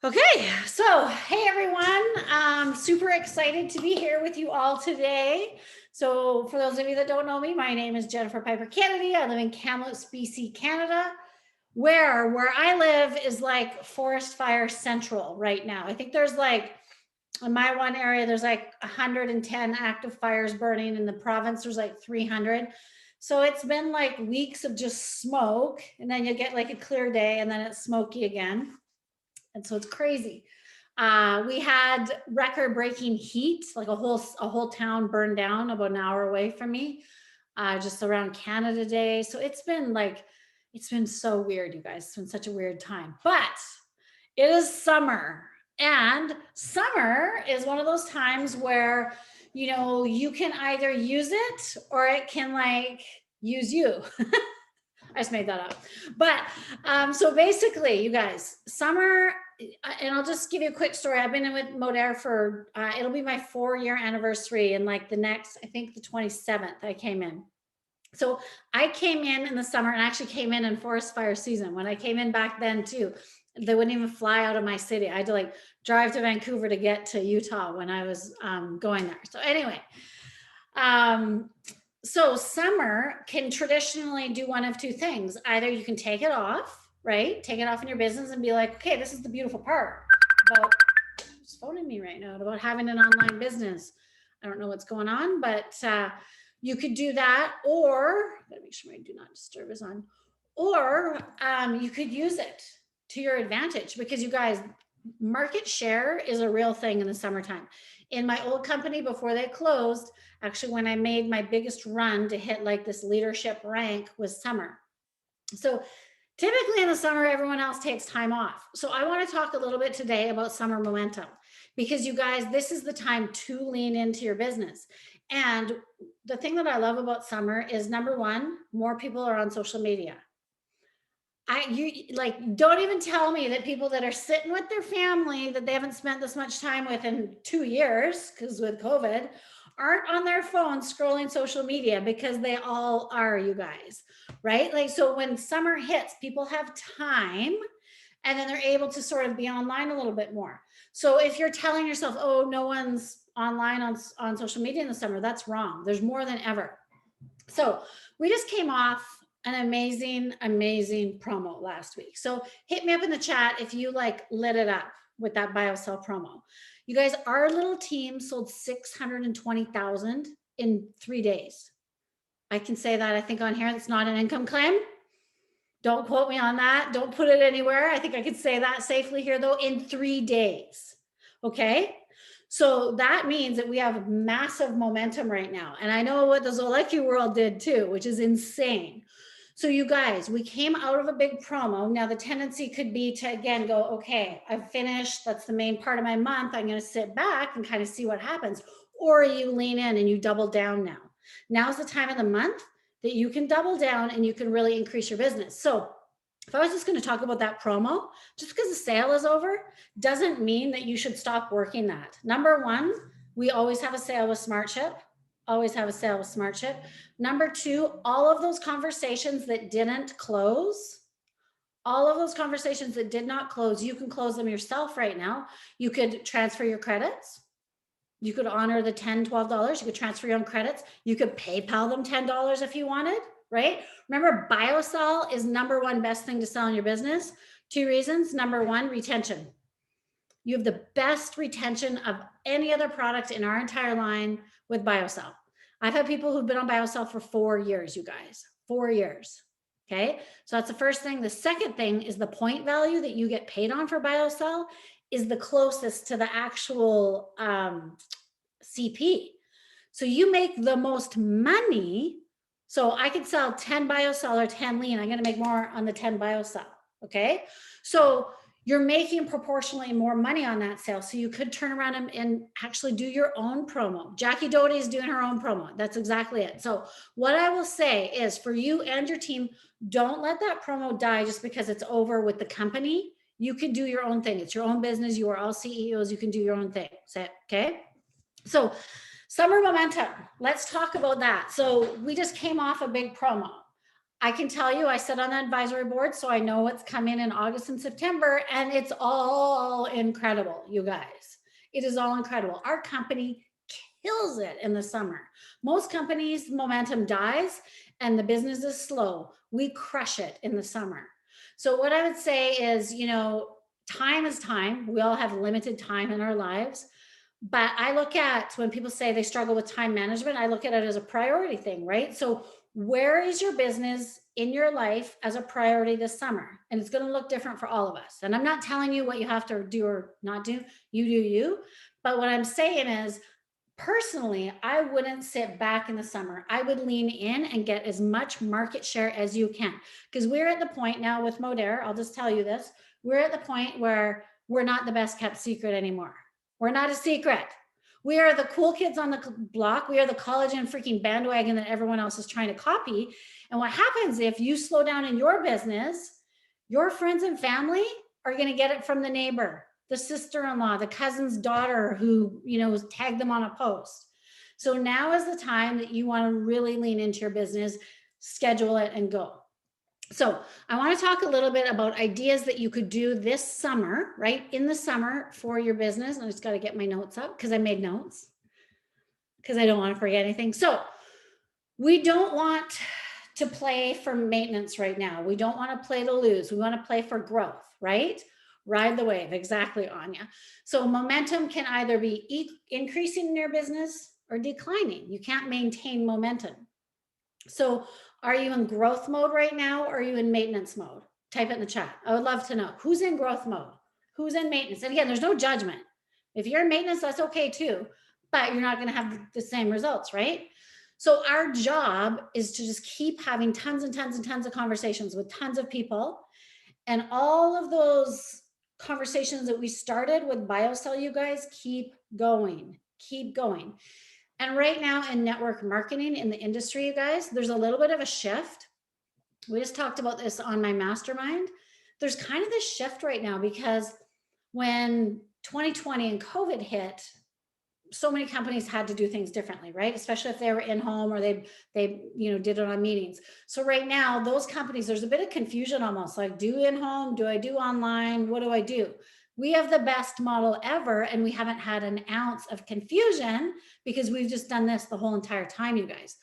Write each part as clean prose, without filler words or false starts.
Okay, so hey everyone, super excited to be here with you all today. So for those of you that don't know me, my name is Jennifer Piper Kennedy. I live in Kamloops, BC, Canada, where I live is like forest fire central right now. I think there's like, in my one area, there's like 110 active fires burning. In the province, there's like 300. So it's been like weeks of just smoke, and then you get like a clear day and then it's smoky again. And so it's crazy. We had record-breaking heat, like a whole town burned down about an hour away from me, just around Canada Day. So it's been so weird, you guys. It's been such a weird time. But it is summer, and summer is one of those times where you can either use it or it can like use you. I just made that up. But so basically, you guys, summer, and I'll just give you a quick story. I've been in with Modair for, it'll be my 4-year anniversary. And like the next, I think the 27th, I came in. So I came in the summer and actually came in forest fire season. When I came in back then too, they wouldn't even fly out of my city. I had to like drive to Vancouver to get to Utah when I was going there. So anyway, so summer can traditionally do one of two things. Either you can take it off, right? Take it off in your business and be like, okay, this is the beautiful part about, who's phoning me right now, about having an online business. I don't know what's going on, but you could do that, or gotta make sure my do not disturb is on, or you could use it to your advantage, because you guys, market share is a real thing in the summertime. In my old company before they closed, actually when I made my biggest run to hit like this leadership rank was summer. So typically in the summer, everyone else takes time off. So I want to talk a little bit today about summer momentum, because you guys, this is the time to lean into your business. And the thing that I love about summer is, number one, more people are on social media. You like, don't even tell me that people that are sitting with their family that they haven't spent this much time with in 2 years, because with COVID, aren't on their phone scrolling social media, because they all are, you guys, right? Like, so when summer hits, people have time, and then they're able to sort of be online a little bit more. So if you're telling yourself, oh, no one's online on social media in the summer, that's wrong. There's more than ever. So we just came off an amazing promo last week. So hit me up in the chat if you like lit it up with that Biosell promo. You guys, our little team sold 620,000 in 3 days. I can say that, I think, on here. That's not an income claim. Don't quote me on that. Don't put it anywhere. I think I could say that safely here, though, in 3 days. Okay. So that means that we have massive momentum right now. And I know what the Zolecki world did too, which is insane. So you guys, we came out of a big promo. Now the tendency could be to, again, go, okay, I've finished. That's the main part of my month. I'm going to sit back and kind of see what happens. Or you lean in and you double down now. Now's the time of the month that you can double down and you can really increase your business. So if I was just going to talk about that promo, just because the sale is over doesn't mean that you should stop working that. Number one, we always have a sale with SmartShip. Always have a sale with SmartShip. Number two, all of those conversations that didn't close, all of those conversations that did not close, you can close them yourself right now. You could transfer your credits. You could honor the $10, $12. You could transfer your own credits. You could PayPal them $10 if you wanted, right? Remember, Biosell is number one best thing to sell in your business. 2 reasons. Number one, retention. You have the best retention of any other product in our entire line with Biosell. I've had people who've been on Biosell for 4 years, you guys, 4 years. Okay. So that's the first thing. The second thing is the point value that you get paid on for Biosell is the closest to the actual CP. So you make the most money. So I could sell 10 Biosell or 10 lean. I'm going to make more on the 10 Biosell. Okay. So you're making proportionally more money on that sale. So you could turn around and actually do your own promo. Jackie Doty is doing her own promo. That's exactly it. So what I will say is, for you and your team, don't let that promo die just because it's over with the company. You can do your own thing. It's your own business. You are all CEOs. You can do your own thing. Okay. So summer momentum, let's talk about that. So we just came off a big promo. I can tell you, I sit on the advisory board, so I know what's coming in August and September, and it's all incredible, you guys. It is all incredible. Our company kills it in the summer. Most companies, momentum dies and the business is slow. We crush it in the summer. So what I would say is, time is time. We all have limited time in our lives. But I look at when people say they struggle with time management, I look at it as a priority thing, right? So where is your business in your life as a priority this summer? And it's going to look different for all of us. And I'm not telling you what you have to do or not do. You do you. But what I'm saying is, personally, I wouldn't sit back in the summer. I would lean in and get as much market share as you can. Because we're at the point now with Modere, I'll just tell you this, we're at the point where we're not the best kept secret anymore. We're not a secret. We are the cool kids on the block. We are the collagen freaking bandwagon that everyone else is trying to copy. And what happens if you slow down in your business, your friends and family are going to get it from the neighbor, the sister-in-law, the cousin's daughter who, tagged them on a post. So now is the time that you want to really lean into your business, schedule it and go. So I want to talk a little bit about ideas that you could do this summer, right? In the summer for your business. I just got to get my notes up because I made notes because I don't want to forget anything. So we don't want to play for maintenance right now. We don't want to play to lose. We want to play for growth, right? Ride the wave. Exactly, Anya. So momentum can either be increasing in your business or declining. You can't maintain momentum. So are you in growth mode right now or are you in maintenance mode? Type it in the chat. I would love to know who's in growth mode, who's in maintenance. And again, there's no judgment. If you're in maintenance, that's okay too, but you're not going to have the same results, right? So our job is to just keep having tons and tons and tons of conversations with tons of people. And all of those conversations that we started with Biosell, you guys, keep going. And right now in network marketing in the industry, you guys, there's a little bit of a shift. We just talked about this on my mastermind. There's kind of this shift right now because when 2020 and COVID hit, so many companies had to do things differently, right? Especially if they were in home or they did it on meetings. So right now, those companies, there's a bit of confusion almost like, do in home, do I do online? What do I do? We have the best model ever, and we haven't had an ounce of confusion because we've just done this the whole entire time, you guys.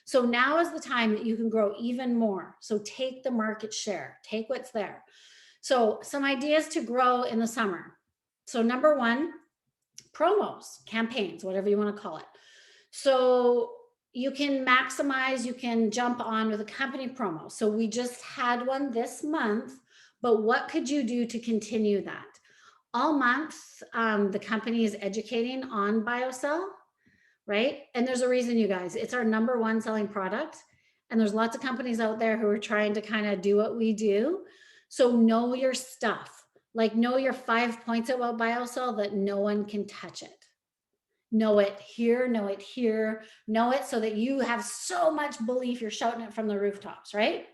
So now is the time that you can grow even more. So take the market share, take what's there. So some ideas to grow in the summer. So number one, promos, campaigns, whatever you want to call it. So you can maximize, you can jump on with a company promo. So we just had one this month, but what could you do to continue that? All month, the company is educating on Biosell, right? And there's a reason, you guys, it's our number one selling product. And there's lots of companies out there who are trying to kind of do what we do. So know your stuff. Like know your 5 points about Biosell that no one can touch it. Know it here, know it here, know it so that you have so much belief you're shouting it from the rooftops, right?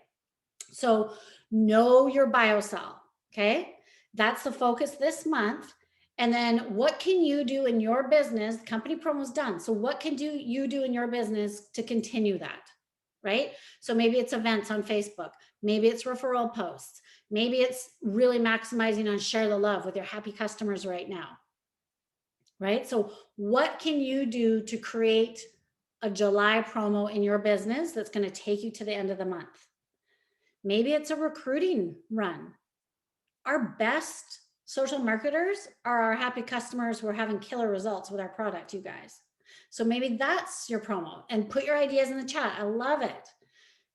So know your Biosell, okay? That's the focus this month. And then what can you do in your business? Company promo's done. So what can you do in your business to continue that, right? So maybe it's events on Facebook. Maybe it's referral posts. Maybe it's really maximizing on share the love with your happy customers right now, right? So what can you do to create a July promo in your business that's going to take you to the end of the month? Maybe it's a recruiting run. Our best social marketers are our happy customers who are having killer results with our product, you guys. So maybe that's your promo, and put your ideas in the chat. I love it.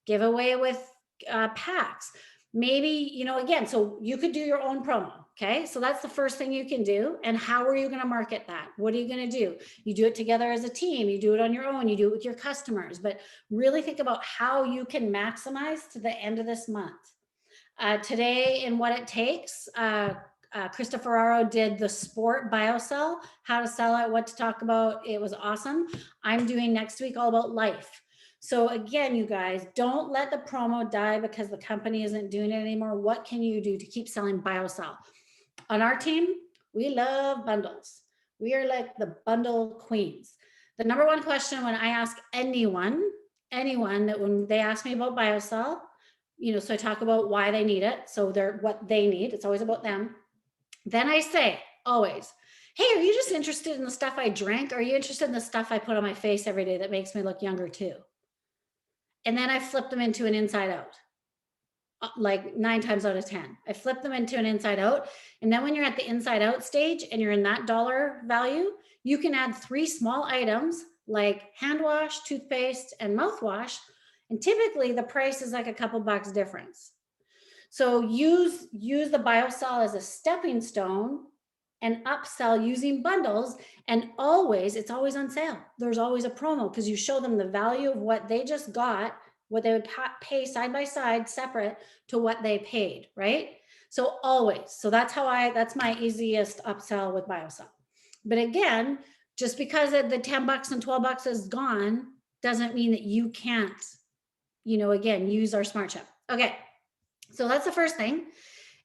Give away with packs. Maybe, again, so you could do your own promo. Okay. So that's the first thing you can do. And how are you going to market that? What are you going to do? You do it together as a team. You do it on your own. You do it with your customers, but really think about how you can maximize to the end of this month. Today in What It Takes, Krista Ferraro did the sport Biosell, how to sell it, what to talk about. It was awesome. I'm doing next week all about life. So again, you guys, don't let the promo die because the company isn't doing it anymore. What can you do to keep selling Biosell? On our team, we love bundles. We are like the bundle queens. The number one question when I ask anyone that when they ask me about Biosell, so I talk about why they need it. So they're what they need. It's always about them. Then I say always, hey, are you just interested in the stuff I drink? Are you interested in the stuff I put on my face every day that makes me look younger too? And then I flip them into an inside out. Like 9 times out of 10, I flip them into an inside out. And then when you're at the inside out stage and you're in that dollar value, you can add 3 small items like hand wash, toothpaste, and mouthwash. And typically the price is like a couple bucks difference. So use the Biosell as a stepping stone and upsell using bundles. And it's always on sale. There's always a promo because you show them the value of what they just got, what they would pay side by side separate to what they paid, right? So always. So that's my easiest upsell with Biosell. But again, just because the 10 bucks and 12 bucks is gone doesn't mean that you can't, again, use our smart chip. Okay. So that's the first thing,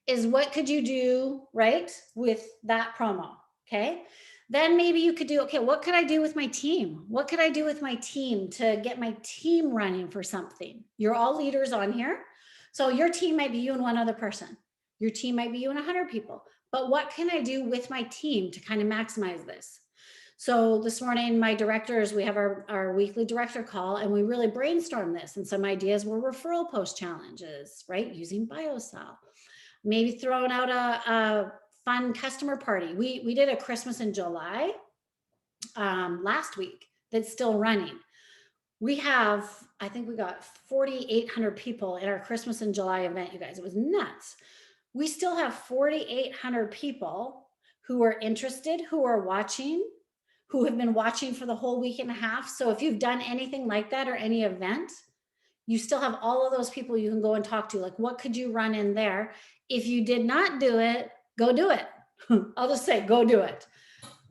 is what could you do, right, with that promo? Okay. Then maybe you could do, okay, what could I do with my team? What could I do with my team to get my team running for something? You're all leaders on here. So your team might be you and one other person. Your team might be you and 100 people. But what can I do with my team to kind of maximize this? So this morning, my directors, we have our weekly director call, and we really brainstorm this. And some ideas were referral post challenges, right? Using Biosell. Maybe throwing out a fun customer party. We did a Christmas in July last week that's still running. I think we got 4,800 people in our Christmas in July event, you guys. It was nuts. We still have 4,800 people who are interested, who are watching, who have been watching for the whole week and a half. So if you've done anything like that or any event, you still have all of those people you can go and talk to. Like, what could you run in there? If you did not do it, go do it. I'll just say, go do it.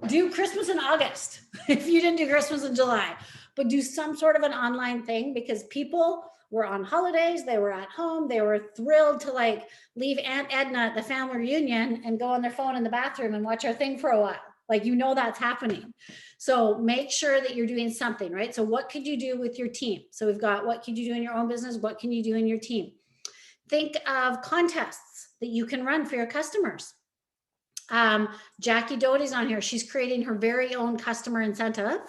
Do Christmas in August if you didn't do Christmas in July, but do some sort of an online thing, because people were on holidays, they were at home, they were thrilled to like leave Aunt Edna at the family reunion and go on their phone in the bathroom and watch our thing for a while. Like, that's happening. So make sure that you're doing something, right? So what could you do with your team? So we've got, what could you do in your own business? What can you do in your team? Think of contests that you can run for your customers. Jackie Doty's on here. She's creating her very own customer incentive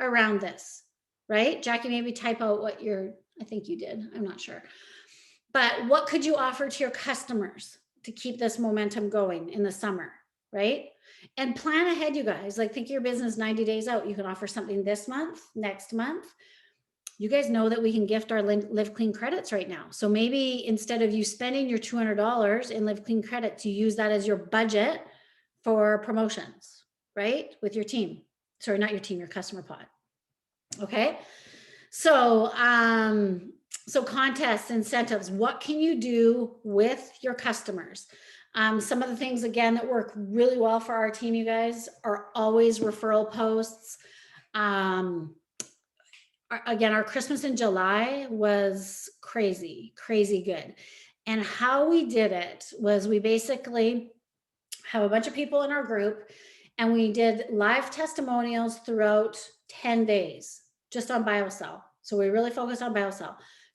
around this, right? Jackie, maybe type out I think you did. I'm not sure. But what could you offer to your customers to keep this momentum going in the summer, right? And plan ahead, you guys. Like, think of your business 90 days out. You can offer something this month, next month. You guys know that we can gift our Live Clean credits right now. So maybe instead of you spending your $200 in Live Clean credits, you use that as your budget for promotions, right? With your team. Sorry, not your team, your customer pod. Okay. So, contests, incentives, what can you do with your customers? Some of the things, again, that work really well for our team, you guys, are always referral posts. Again, our Christmas in July was crazy good. And how we did it was we basically have a bunch of people in our group, and we did live testimonials throughout 10 days just on Biosell. So we really focused on Biosell.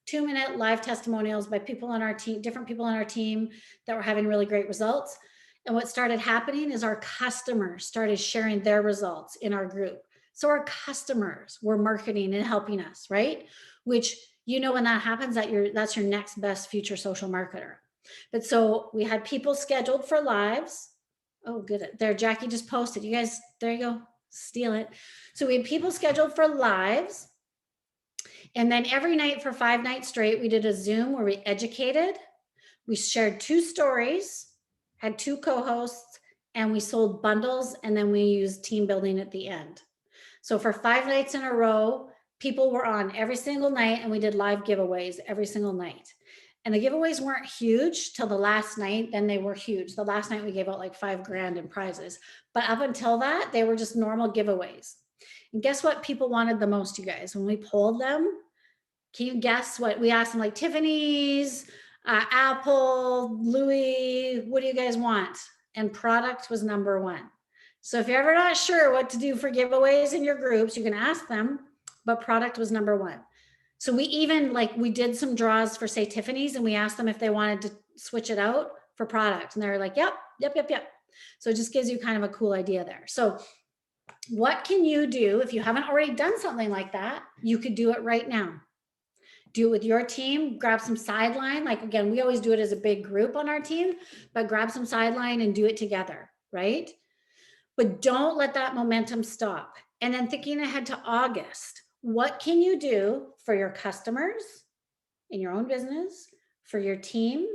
2-minute live testimonials by people on our team, different people on our team that were having really great results. And what started happening is our customers started sharing their results in our group. So our customers were marketing and helping us, right? Which, when that happens, that's your next best future social marketer. But so we had people scheduled for lives. Oh, good. There, Jackie just posted. You guys, there you go. Steal it. So we had people scheduled for lives. And then every night for 5 nights straight, we did a Zoom where we educated. We shared 2 stories, had 2 co-hosts, and we sold bundles. And then we used team building at the end. So for 5 nights in a row, people were on every single night, and we did live giveaways every single night. And the giveaways weren't huge till the last night. Then they were huge. The last night we gave out like $5,000 in prizes. But up until that, they were just normal giveaways. And guess what people wanted the most, you guys? When we polled them, can you guess what we asked them? Like Tiffany's, Apple, Louis, what do you guys want? And product was number 1. So if you're ever not sure what to do for giveaways in your groups, you can ask them, but product was number 1. So we even we did some draws for say Tiffany's, and we asked them if they wanted to switch it out for product. And they're like, yep. So it just gives you kind of a cool idea there. So what can you do if you haven't already done something like that? You could do it right now. Do it with your team, grab some sideline. Like, again, we always do it as a big group on our team, but grab some sideline and do it together, right? But don't let that momentum stop. And then thinking ahead to August, what can you do for your customers in your own business, for your team,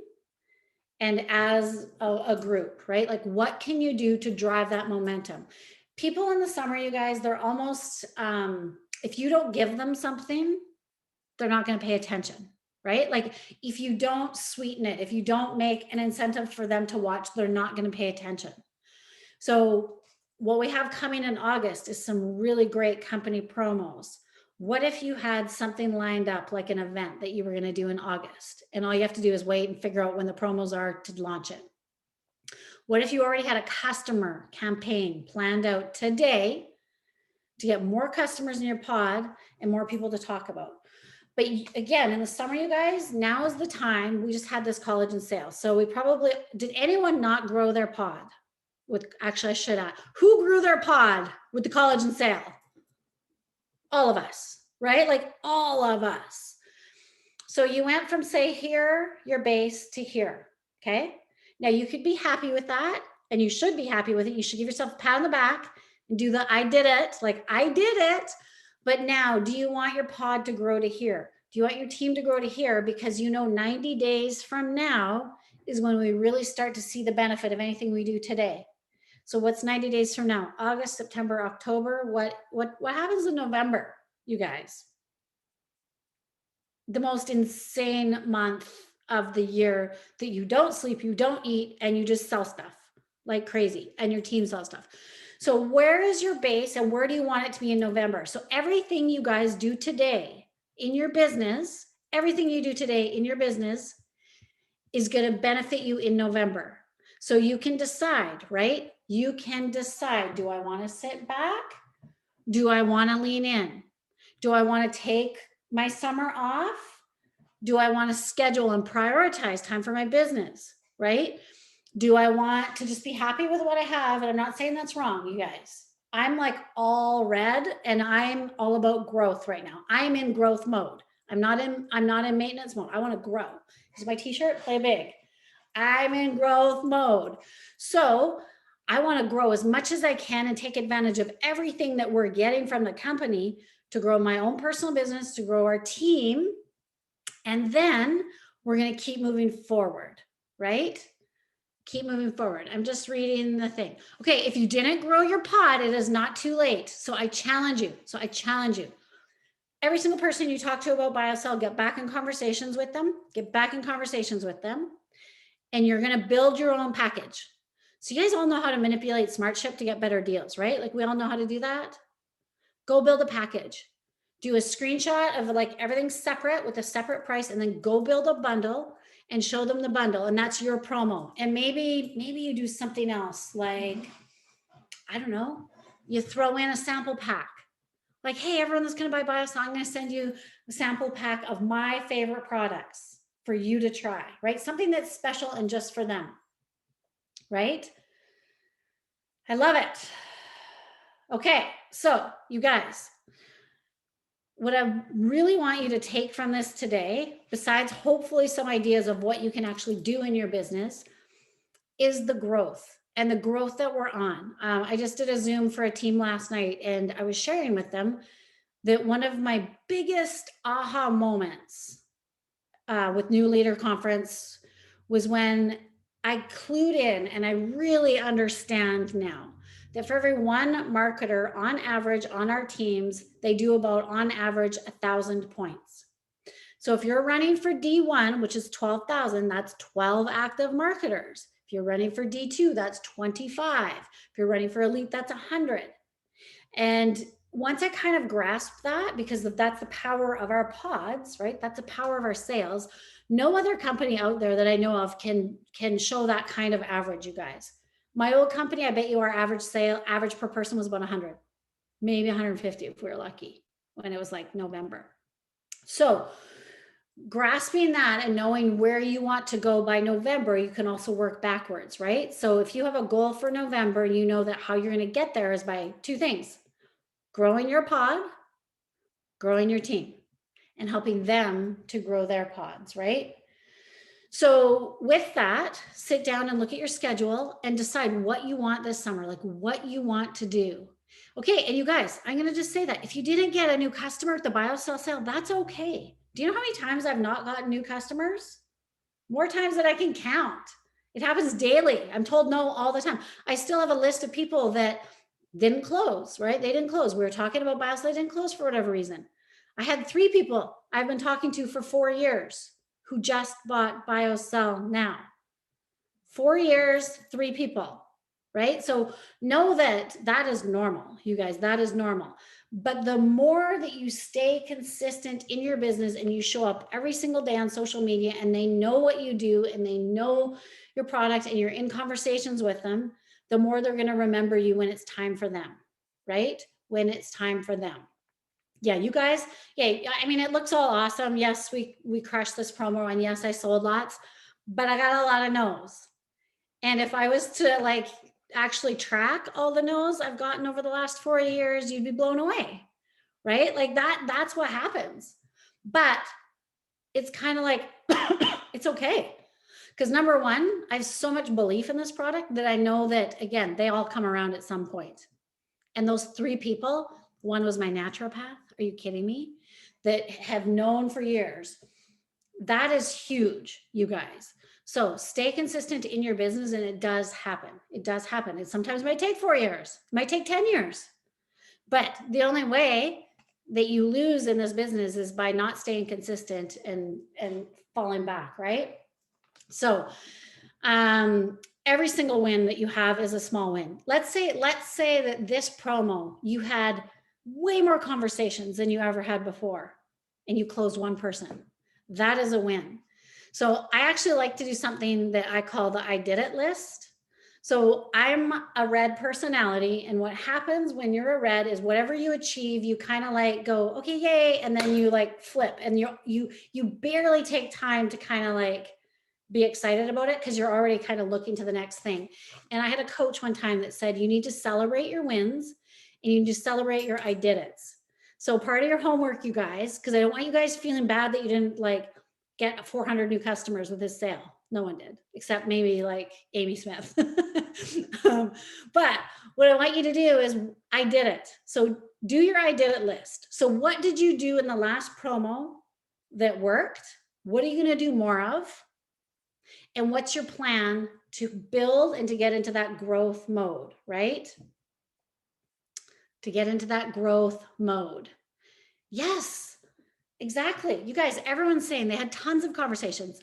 and as a group, right? Like, what can you do to drive that momentum? People in the summer, you guys, they're almost, if you don't give them something, they're not going to pay attention, right? Like, if you don't sweeten it, if you don't make an incentive for them to watch, they're not going to pay attention. So what we have coming in August is some really great company promos. What if you had something lined up, like an event that you were going to do in August, and all you have to do is wait and figure out when the promos are to launch it? What if you already had a customer campaign planned out today to get more customers in your pod and more people to talk about? But again, in the summer, you guys, now is the time. We just had this college and sales. So we probably, did anyone not grow their pod? Actually, I should add, who grew their pod with the college and sale? All of us, right? Like, all of us. So you went from, say, here, your base, to here, okay? Now you could be happy with that, and you should be happy with it. You should give yourself a pat on the back and do the I did it, like I did it. But now, do you want your pod to grow to here? Do you want your team to grow to here? Because 90 days from now is when we really start to see the benefit of anything we do today. So what's 90 days from now? August, September, October. What happens in November, you guys? The most insane month of the year that you don't sleep, you don't eat, and you just sell stuff like crazy, and your team sells stuff. So where is your base, and where do you want it to be in November? So everything you guys do today in your business, everything you do today in your business is going to benefit you in November. So you can decide, right? You can decide, do I want to sit back? Do I want to lean in? Do I want to take my summer off? Do I want to schedule and prioritize time for my business, right? Do I want to just be happy with what I have? And I'm not saying that's wrong, you guys. I'm like all red, and I'm all about growth right now. I'm in growth mode. I'm not in maintenance mode. I want to grow. This is my t-shirt, play big. I'm in growth mode. So I want to grow as much as I can and take advantage of everything that we're getting from the company to grow my own personal business, to grow our team. And then we're going to keep moving forward, right? Keep moving forward. I'm just reading the thing. Okay, if you didn't grow your pod, it is not too late. So I challenge you. Every single person you talk to about Biosell, get back in conversations with them. And you're going to build your own package. So you guys all know how to manipulate SmartShip to get better deals, right? Like, we all know how to do that. Go build a package. Do a screenshot of like everything separate with a separate price, and then go build a bundle and show them the bundle. And that's your promo. And maybe you do something else, like, I don't know, you throw in a sample pack. Like, hey, everyone that's going to buy Biosell, I'm going to send you a sample pack of my favorite products for you to try, right? Something that's special and just for them, right? I love it. Okay, so you guys, what I really want you to take from this today, besides hopefully some ideas of what you can actually do in your business, is the growth, and the growth that we're on. I just did a Zoom for a team last night, and I was sharing with them that one of my biggest aha moments with New Leader Conference was when I clued in, and I really understand now that for every one marketer on average on our teams, they do about on average 1,000 points. So if you're running for D1, which is 12,000, that's 12 active marketers. If you're running for D2, that's 25. If you're running for Elite, that's 100. And once I kind of grasped that, because that's the power of our pods, right? That's the power of our sales. No other company out there that I know of can show that kind of average, you guys. My old company, I bet you our average per person was about 100, maybe 150 if we were lucky, when it was like November. So grasping that and knowing where you want to go by November, you can also work backwards, right? So if you have a goal for November, you know that how you're going to get there is by two things: growing your pod, growing your team, and helping them to grow their pods, right? So with that, sit down and look at your schedule and decide what you want this summer, like what you want to do. Okay, and you guys, I'm going to just say that if you didn't get a new customer at the Biosell sale, that's okay. Do you know how many times I've not gotten new customers? More times than I can count. It happens daily. I'm told no all the time. I still have a list of people that didn't close, right? They didn't close. We were talking about Biosell, they didn't close for whatever reason. I had 3 people I've been talking to for 4 years who just bought Biosell now. 4 years, 3 people, right? So know that that is normal, you guys, that is normal. But the more that you stay consistent in your business and you show up every single day on social media and they know what you do and they know your product and you're in conversations with them, the more they're going to remember you when it's time for them, right? When it's time for them. Yeah, you guys, yeah, I mean, it looks all awesome. Yes, we crushed this promo and yes, I sold lots, but I got a lot of no's. And if I was to like actually track all the no's I've gotten over the last 4 years, you'd be blown away, right? Like that's what happens. But it's kind of like, it's okay. Because number one, I have so much belief in this product that I know that, again, they all come around at some point. And those 3 people, one was my naturopath. Are you kidding me? That have known for years. That is huge, you guys. So stay consistent in your business and it does happen. It does happen. It sometimes might take 4 years, it might take 10 years. But the only way that you lose in this business is by not staying consistent and falling back, right? So every single win that you have is a small win. Let's say that this promo, you had way more conversations than you ever had before and you closed 1 person. That is a win. So I actually like to do something that I call the I did it list. So I'm a red personality, and what happens when you're a red is whatever you achieve, you kind of like go, okay, yay, and then you like flip, and you barely take time to kind of like be excited about it because you're already kind of looking to the next thing. And I had a coach one time that said you need to celebrate your wins and you need to celebrate your I did it's. So part of your homework, you guys, because I don't want you guys feeling bad that you didn't like get 400 new customers with this sale. No one did, except maybe like Amy Smith. But what I want you to do is I did it. So do your I did it list. So what did you do in the last promo that worked? What are you going to do more of? And what's your plan to build and to get into that growth mode, right? To get into that growth mode. Yes, exactly. You guys, everyone's saying they had tons of conversations.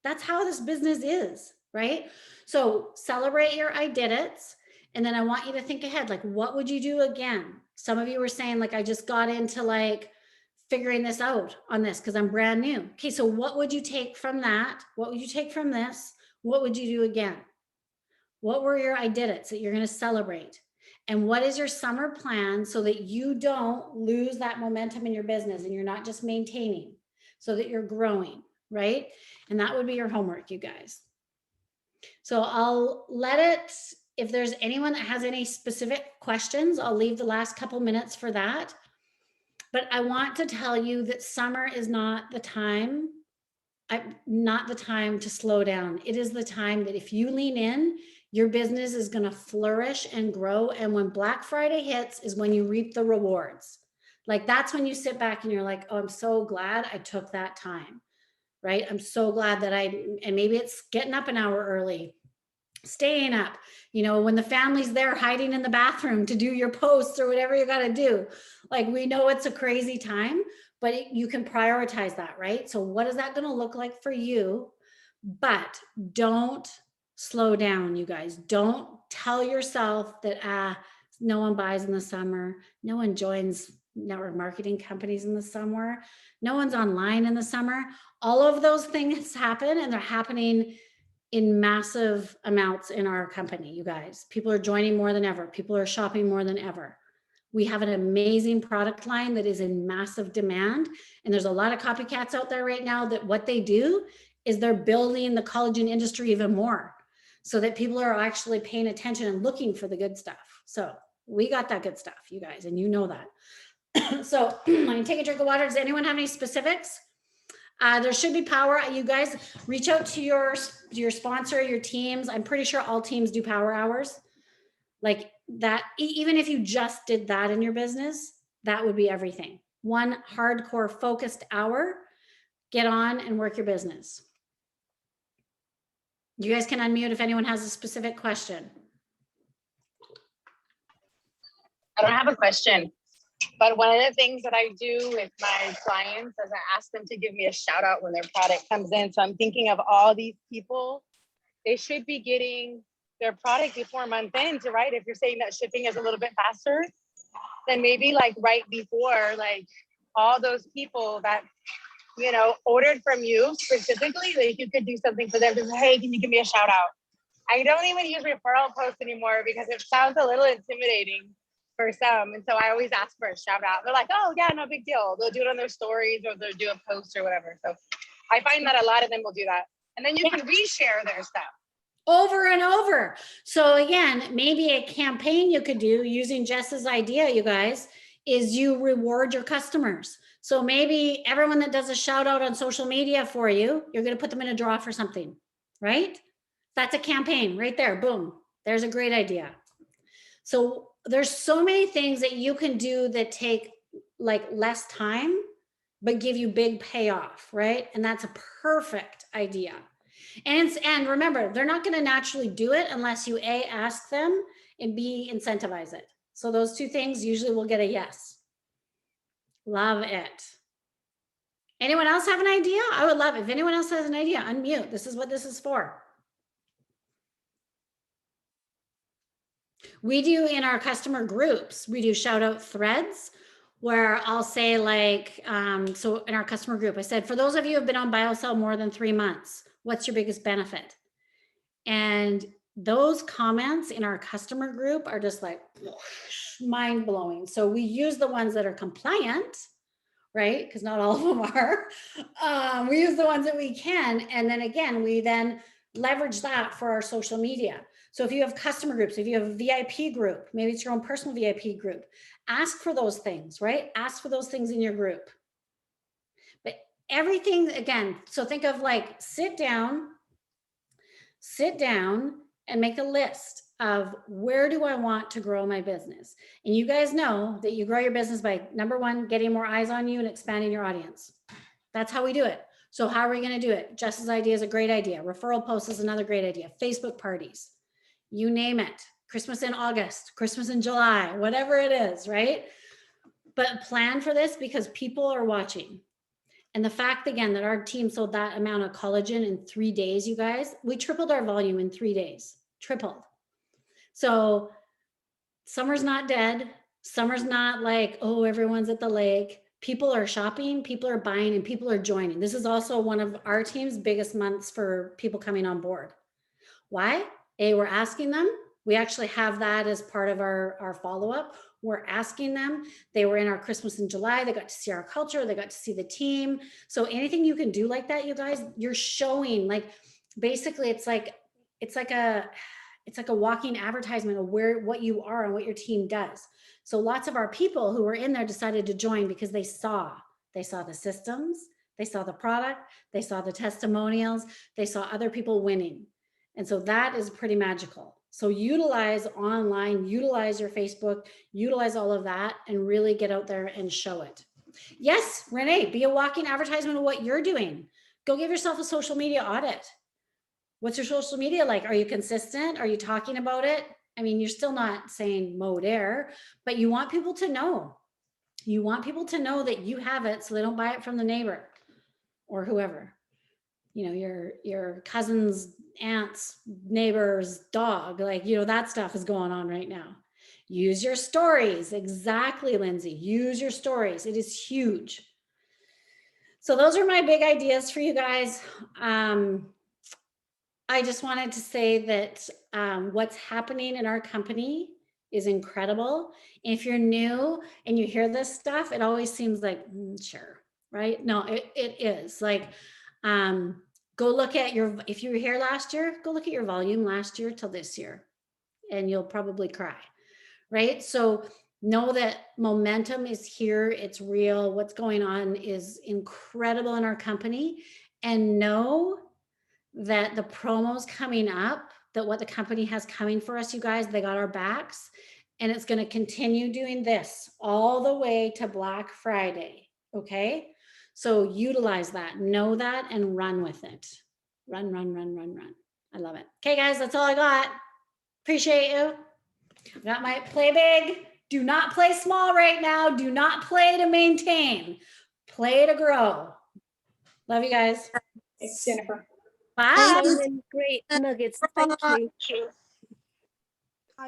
That's how this business is, right? So celebrate your I did it's. And then I want you to think ahead, like, what would you do again? Some of you were saying, like, I just got into like figuring this out on this because I'm brand new. Okay, so what would you take from that? What would you take from this? What would you do again? What were your I did it's that you're going to celebrate? And what is your summer plan so that you don't lose that momentum in your business and you're not just maintaining, so that you're growing, right? And that would be your homework, you guys. So I'll let it, if there's anyone that has any specific questions, I'll leave the last couple minutes for that. But I want to tell you that summer is not the time to slow down. It is the time that if you lean in, your business is going to flourish and grow. And when Black Friday hits is when you reap the rewards. Like that's when you sit back and you're like, oh, I'm so glad I took that time, right? I'm so glad that and maybe it's getting up an hour early, staying up, when the family's there hiding in the bathroom to do your posts or whatever you got to do. Like we know it's a crazy time, but you can prioritize that, right? So what is that going to look like for you? But don't slow down, you guys. Don't tell yourself that no one buys in the summer, no one joins network marketing companies in the summer, no one's online in the summer. All of those things happen, and they're happening in massive amounts in our company, you guys. People are joining more than ever. People are shopping more than ever. We have an amazing product line that is in massive demand. And there's a lot of copycats out there right now that what they do is they're building the collagen industry even more so that people are actually paying attention and looking for the good stuff. So we got that good stuff, you guys, and you know that. So when you take a drink of water, does anyone have any specifics? There should be power. You guys reach out to your sponsor, your teams. I'm pretty sure all teams do power hours. Like that, even if you just did that in your business, that would be everything. One hardcore focused hour, get on and work your business. You guys can unmute if anyone has a specific question. I don't have a question, but one of the things that I do with my clients is I ask them to give me a shout out when their product comes in. So I'm thinking of all these people, they should be getting their product before month end, right? If you're saying that shipping is a little bit faster, then maybe like right before, like all those people that, you know, ordered from you specifically, like you could do something for them to say, hey, can you give me a shout out? I don't even use referral posts anymore because it sounds a little intimidating for some. And so I always ask for a shout out. They're like, oh yeah, no big deal. They'll do it on their stories or they'll do a post or whatever. So I find that a lot of them will do that. And then you can reshare their stuff. Over and over. So again, maybe a campaign you could do using Jess's idea, you guys, is you reward your customers. So maybe everyone that does a shout out on social media for you, you're going to put them in a draw for something, right? That's a campaign right there. Boom. There's a great idea. So there's so many things that you can do that take like less time, but give you big payoff, right? And that's a perfect idea. And remember, they're not going to naturally do it unless you A, ask them, and B, incentivize it. So those two things usually will get a yes. Love it. Anyone else have an idea? I would love it. If anyone else has an idea, unmute. This is what this is for. We do in our customer groups, we do shout out threads where I'll say like, so in our customer group, I said, for those of you who have been on Biosell more than 3 months, what's your biggest benefit? And those comments in our customer group are just like mind blowing. So we use the ones that are compliant, right? Because not all of them are. We use the ones that we can. And then again, we then leverage that for our social media. So if you have customer groups, if you have a VIP group, maybe it's your own personal VIP group, ask for those things, right? Ask for those things in your group. But everything, again, so think of like sit down and make a list of where do I want to grow my business? And you guys know that you grow your business by number one, getting more eyes on you and expanding your audience. That's how we do it. So how are we going to do it? Jess's idea is a great idea. Referral posts is another great idea. Facebook parties, you name it. Christmas in August, Christmas in July, whatever it is, right? But plan for this because people are watching. And the fact, again, that our team sold that amount of collagen in 3 days, you guys, we tripled our volume in 3 days, tripled. So summer's not dead. Summer's not like, oh, everyone's at the lake. People are shopping, people are buying, and people are joining. This is also one of our team's biggest months for people coming on board. Why? A, we're asking them. We actually have that as part of our follow-up. We're asking them. They were in our Christmas in July. They got to see our culture. They got to see the team. So anything you can do like that, you guys, you're showing like, basically it's like a walking advertisement of what you are and what your team does. So lots of our people who were in there decided to join because they saw the systems, they saw the product, they saw the testimonials, they saw other people winning. And so that is pretty magical. So utilize online, utilize your Facebook, utilize all of that and really get out there and show it. Yes, Renee, be a walking advertisement of what you're doing. Go give yourself a social media audit. What's your social media like? Are you consistent? Are you talking about it? I mean, you're still not saying mowed air, but you want people to know. You want people to know that you have it so they don't buy it from the neighbor or whoever. You know, your cousin's aunt's neighbor's dog, like, you know, that stuff is going on right now. Use your stories. Exactly, Lindsay. Use your stories. It is huge. So those are my big ideas for you guys. I just wanted to say that what's happening in our company is incredible. If you're new and you hear this stuff, it always seems like, sure, right? No, it is like, go look at if you were here last year, go look at your volume last year till this year, and you'll probably cry, right? So know that momentum is here. It's real. What's going on is incredible in our company, and know that the promos coming up, that what the company has coming for us, you guys, they got our backs, and it's going to continue doing this all the way to Black Friday. Okay. So utilize that, know that, and run with it. Run, run, run, run, run. I love it. Okay, guys, that's all I got. Appreciate you. Got my play big. Do not play small right now. Do not play to maintain. Play to grow. Love you guys. Thanks, Jennifer. Bye. Great nuggets. Thank you.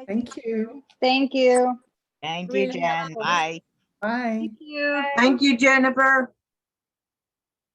Thank you. Thank you. Thank you, Really Jen. helpful. Bye. Bye. Thank you. Thank you, Jennifer.